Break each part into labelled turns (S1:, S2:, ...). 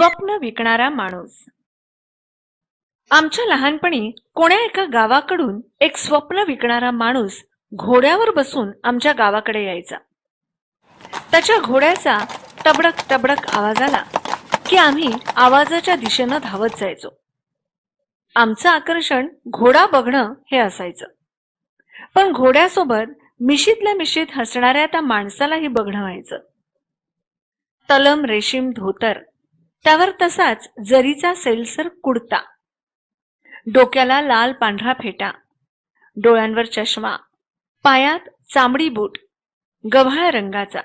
S1: स्वप्न विकणारा माणूस. आमच्या लहानपणी कोण्या एका गावाकडून एक स्वप्न विकणारा माणूस घोड्यावर बसून आमच्या गावाकडे यायचा. त्याच्या घोड्याचा टबडक टबडक आवाज आला की आम्ही आवाजाच्या दिशेनं धावत जायचो. आमचं आकर्षण घोडा बघणं हे असायचं, पण घोड्यासोबत मिशीतल्या मिशीत हसणाऱ्या त्या माणसालाही बघणं व्हायचं. तलम रेशीम धोतर, त्यावर तसाच जरीचा सैलसर कुडता, डोक्याला लाल पांढरा फेटा, डोळ्यांवर चष्मा, पायात चामडी बूट, गव्हाळ रंगाचा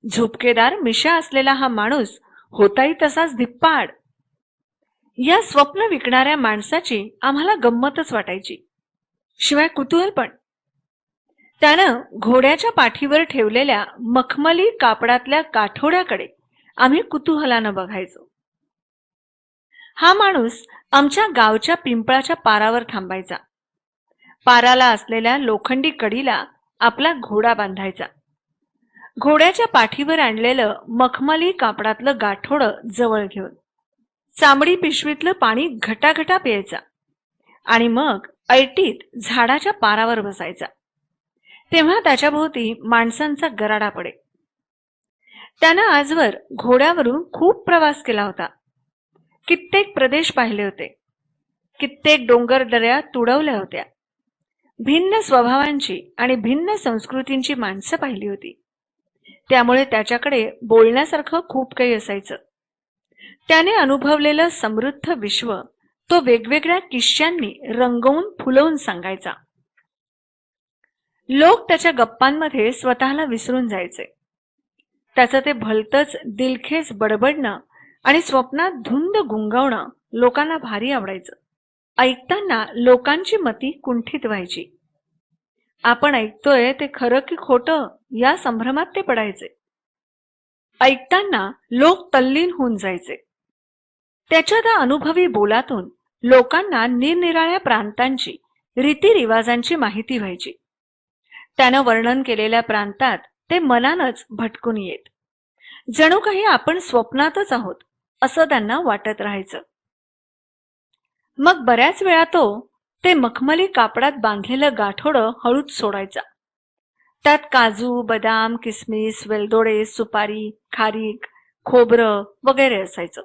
S1: झुपकेदार मिशा असलेला हा माणूस होताही तसाच धिप्पाड. या स्वप्न विकणाऱ्या माणसाची आम्हाला गंमतच वाटायची, शिवाय कुतूहल पण. त्यानं घोड्याच्या पाठीवर ठेवलेल्या मखमली कापडातल्या गाठोड्याकडे आम्ही कुतूहलानं बघायचो. हा माणूस आमच्या गावच्या पिंपळाच्या पारावर थांबायचा. पाराला असलेल्या लोखंडी कडीला आपला घोडा बांधायचा. घोड्याच्या पाठीवर आणलेलं मखमली कापडातलं गाठोडं जवळ घेऊन चांबडी पिशवीतलं पाणी घटाघटा प्यायचा आणि मग ऐटीत झाडाच्या पारावर बसायचा. तेव्हा त्याच्याभोवती माणसांचा गराडा पडे. त्यानं आजवर घोड्यावरून खूप प्रवास केला होता. कित्येक प्रदेश पाहिले होते, कित्येक डोंगर दऱ्या तुडवल्या होत्या. भिन्न स्वभावांची आणि भिन्न संस्कृतींची माणसं पाहिली होती. त्यामुळे त्याच्याकडे बोलण्यासारखं खूप काही असायचं. त्याने अनुभवलेलं समृद्ध विश्व तो वेगवेगळ्या किश्यांनी रंगवून फुलवून सांगायचा. लोक त्याच्या गप्पांमध्ये स्वतःला विसरून जायचे. त्याचं ते भलतंच दिलखेच बडबडणं आणि स्वप्नात धुंद गुंगवणं लोकांना भारी आवडायचं. ऐकताना लोकांची मती कुंठित व्हायची. आपण ऐकतोय ते खरं की खोटं या संभ्रमात ते पडायचे. ऐकताना लोक तल्लीन होऊन जायचे. त्याच्या त्या अनुभवी बोलातून लोकांना निरनिराळ्या प्रांतांची रीतिरिवाजांची माहिती व्हायची. त्यानं वर्णन केलेल्या प्रांतात ते मनानच भटकून येत. जणू काही आपण स्वप्नातच आहोत असं त्यांना वाटत राहायचं. मग बऱ्याच वेळा तो ते मखमली कापडात बांधलेलं गाठोडं हळूच सोडायचा. त्यात काजू, बदाम, किसमिस, वेलदोडे, सुपारी, खारीक, खोबरं वगैरे असायचं.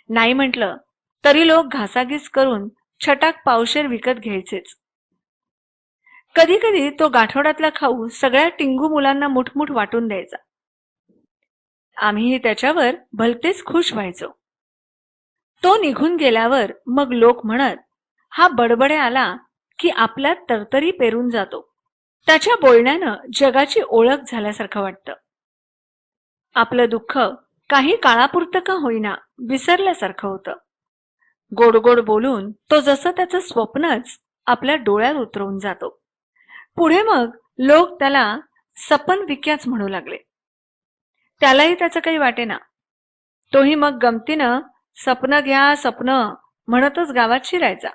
S1: नाही म्हटलं तरी लोक घासाघीस करून छटाक पावशेर विकत घ्यायचेच. कधी कधी तो गाठोड्यातला खाऊ सगळ्या टिंगू मुलांना मुठमुठ वाटून द्यायचा. आम्हीही त्याच्यावर भलतेच खुश व्हायचो. तो निघून गेल्यावर मग लोक म्हणत, हा बडबडे आला की आपल्यात तरतरी पेरून जातो. त्याच्या बोलण्यानं जगाची ओळख झाल्यासारखं वाटतं. आपलं दुःख काही काळापुरतं का होईना विसरल्यासारखं होतं. गोड गोड बोलून तो जसं त्याचं स्वप्नच आपल्या डोळ्यात उतरवून जातो. पुढे मग लोक त्याला सपन विक्याच म्हणू लागले. त्यालाही त्याचं काही वाटेना. तोही मग गमतीनं सपन घ्या सपन म्हणतच गावात शिरायचा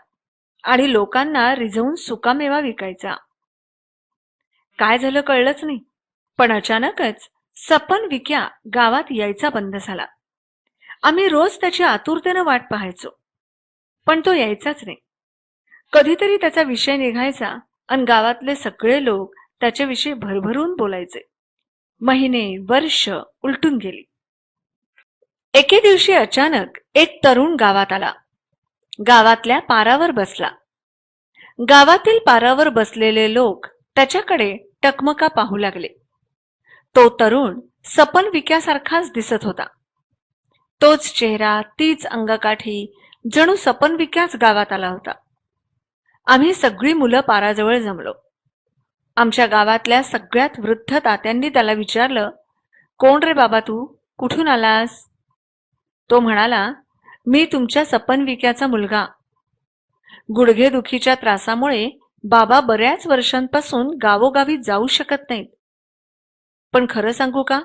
S1: आणि लोकांना रिझवून सुकामेवा विकायचा. काय झालं कळलंच नाही, पण अचानकच सपन विक्या गावात यायचा बंद झाला. आम्ही रोज त्याची आतुरतेनं वाट पाहायचो, पण तो यायचाच नाही. कधीतरी त्याचा विषय निघायचा आणि गावातले सगळे लोक त्याच्याविषयी भरभरून बोलायचे. महिने वर्ष उलटून गेली. एके दिवशी अचानक एक तरुण गावात आला. गावातल्या पारावर बसला. गावातील पारावर बसलेले लोक त्याच्याकडे टकमका पाहू लागले. तो तरुण सपन विक्यासारखाच दिसत होता. तोच चेहरा, तीच अंगकाठी, जणू सपन विक्याच गावात आला होता. आम्ही सगळी मुलं पाराजवळ जमलो. आमच्या गावातल्या सगळ्यात वृद्ध तात्यांनी त्याला विचारलं, कोण रे बाबा तू, कुठून आलास? तो म्हणाला, मी तुमच्या सपन विक्याचा मुलगा. गुडघेदुखीच्या त्रासामुळे बाबा बऱ्याच वर्षांपासून गावोगावी जाऊ शकत नाहीत. पण खरं सांगू का,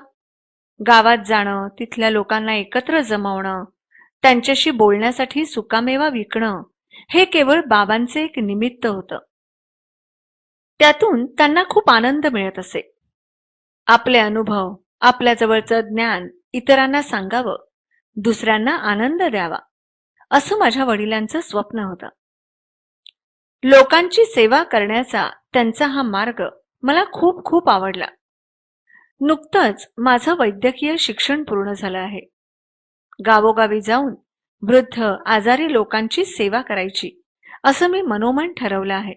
S1: गावात जाणं, तिथल्या लोकांना एकत्र जमवणं, त्यांच्याशी बोलण्यासाठी सुकामेवा विकणं हे केवळ बाबांचे एक निमित्त होतं. त्यातून त्यांना खूप आनंद मिळत असे. आपले अनुभव, आपल्या जवळचं ज्ञान इतरांना सांगावं, दुसऱ्यांना आनंद द्यावा, असं माझ्या वडिलांचं स्वप्न होतं. लोकांची सेवा करण्याचा त्यांचा हा मार्ग मला खूप खूप आवडला. नुकतंच माझं वैद्यकीय शिक्षण पूर्ण झालं आहे. गावोगावी जाऊन वृद्ध आजारी लोकांची सेवा करायची, असं मी मनोमन ठरवलं आहे.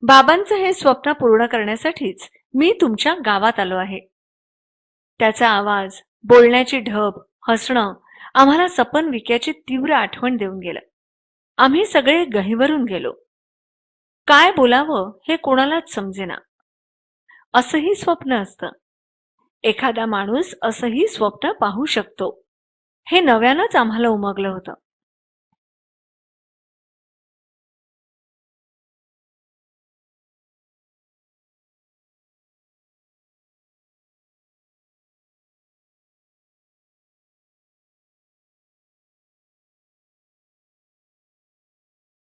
S1: बाबांचं हे स्वप्न पूर्ण करण्यासाठीच मी तुमच्या गावात आलो आहे. त्याचा आवाज, बोलण्याची ढब, हसणं आम्हाला सपन विक्याची तीव्र आठवण देऊन गेलं. आम्ही सगळे गहिवरून गेलो. काय बोलावं हे कोणालाच समजेना. असंही स्वप्न असतं. एखादा माणूस असंही स्वप्न पाहू शकतो, हे नव्यानंच आम्हाला उमगलं होतं.